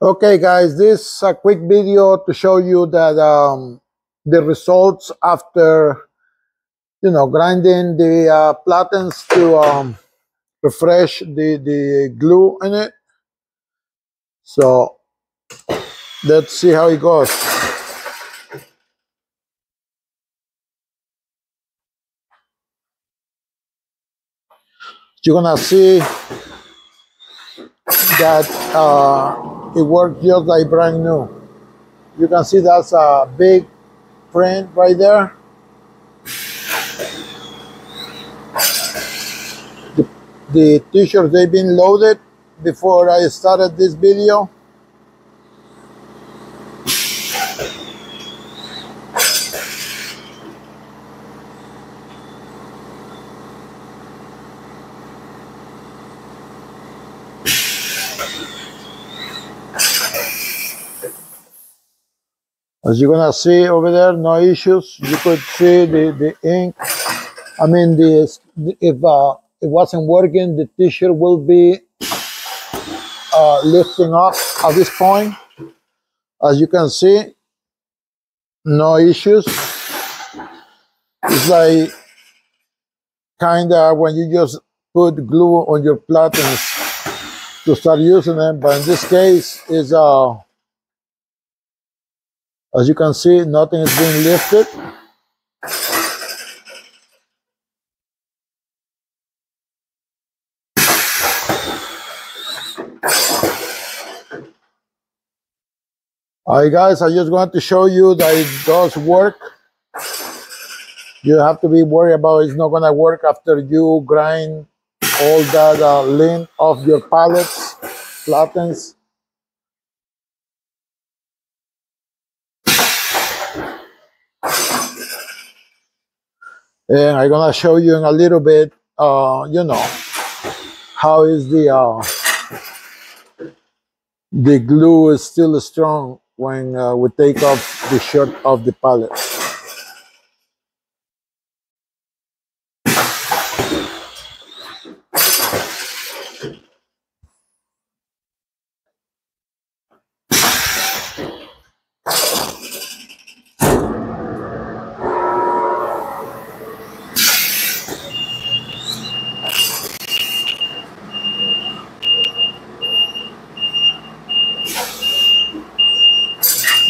Okay, guys, this is a quick video to show you that the results after grinding the platens to refresh the glue in it. So let's see how it goes. You're gonna see that it works just like brand new. You can see that's a big print right there. The t-shirts, they've been loaded before I started this video. As you're gonna see over there, no issues. You could see the ink. I mean, if it wasn't working, the t-shirt will be lifting up at this point. As you can see, no issues. It's like kind of when you just put glue on your platens to start using them, but in this case, is as you can see, nothing is being lifted. Alright guys, I just want to show you that it does work. You have to be worried about it's not gonna work after you grind all that lint off your pallets, platens. And I'm gonna show you in a little bit, how is the glue is still strong when we take off the shirt of the pallet.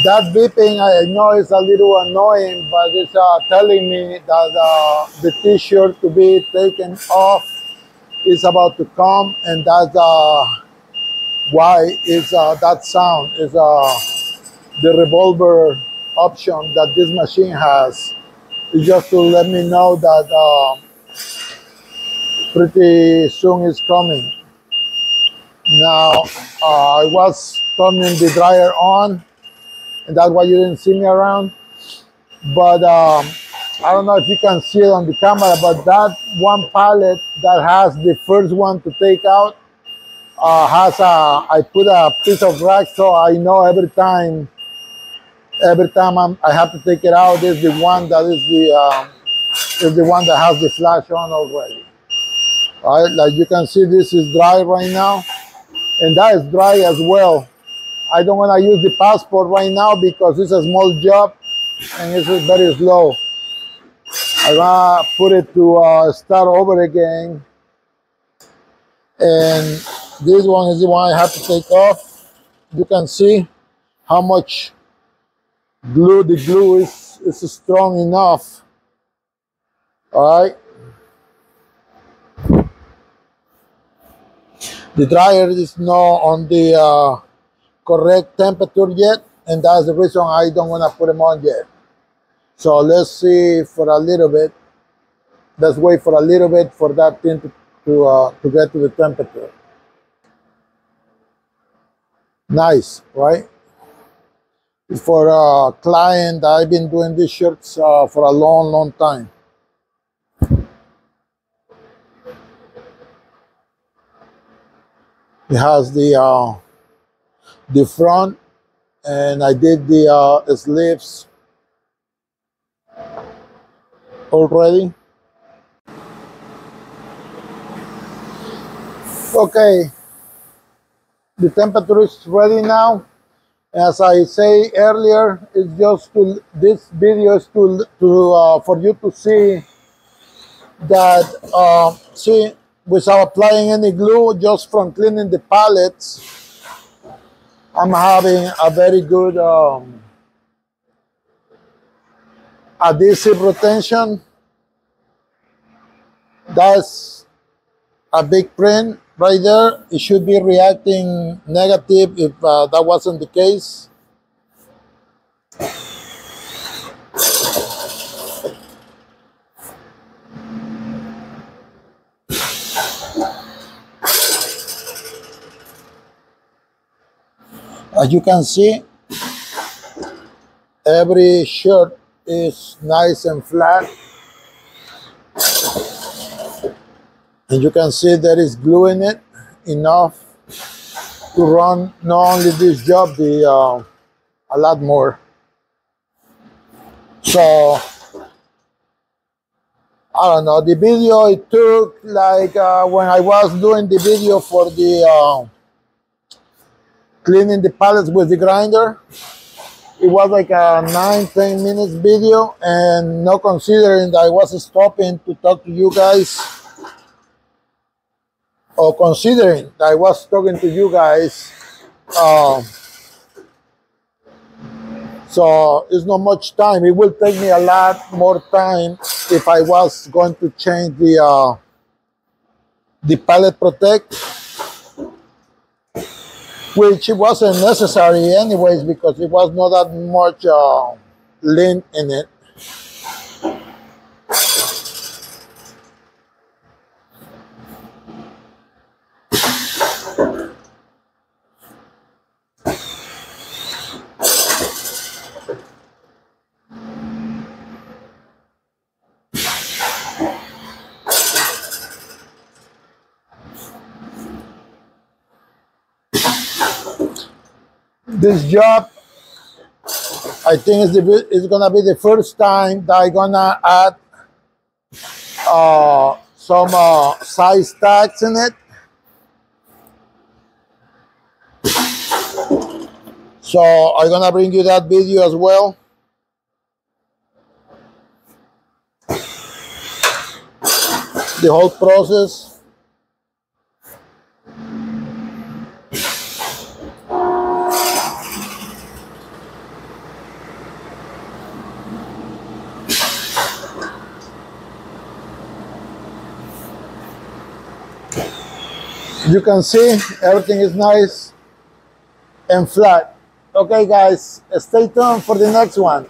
That beeping, I know it's a little annoying, but it's telling me that the t-shirt to be taken off is about to come, and that's why is that sound is the revolver option that this machine has. It's just to let me know that pretty soon is coming. Now, I was turning the dryer on, and that's why you didn't see me around. But I don't know if you can see it on the camera, but that one pallet that has the first one to take out I put a piece of rag, so I know every time I have to take it out, is the one that is the one that has the flash on already. All right, like you can see, this is dry right now, and that is dry as well. I don't want to use the passport right now because it's a small job and it's very slow. I'm gonna put it to start over again, and this one is the one I have to take off. You can see how much glue the glue is strong enough. All right, the dryer is not on the correct temperature yet, and that's the reason I don't want to put them on yet. So let's see for a little bit. Let's wait for a little bit for that thing to get to the temperature. Nice, right? For a client, I've been doing these shirts for a long time. It has the front, and I did the sleeves already. Okay, The temperature is ready now. As I say earlier, it's just to this video is to for you to see that see, without applying any glue, just from cleaning the pallets, I'm having a very good adhesive retention. That's a big print right there. It should be reacting negative if that wasn't the case. As you can see, every shirt is nice and flat. And you can see there is glue in it, enough to run not only this job, a lot more. So, I don't know, the video it took like when I was doing the video for the cleaning the pallets with the grinder, it was like a 9-10 minutes video, and not considering that I was stopping to talk to you guys, or considering that I was talking to you guys, so it's not much time. It will take me a lot more time if I was going to change the pallet protect, which it wasn't necessary anyways because it was not that much lint in it. This job, I think it's gonna be the first time that I'm gonna add some size tags in it. So I'm gonna bring you that video as well. The whole process. You can see everything is nice and flat. Okay guys, stay tuned for the next one.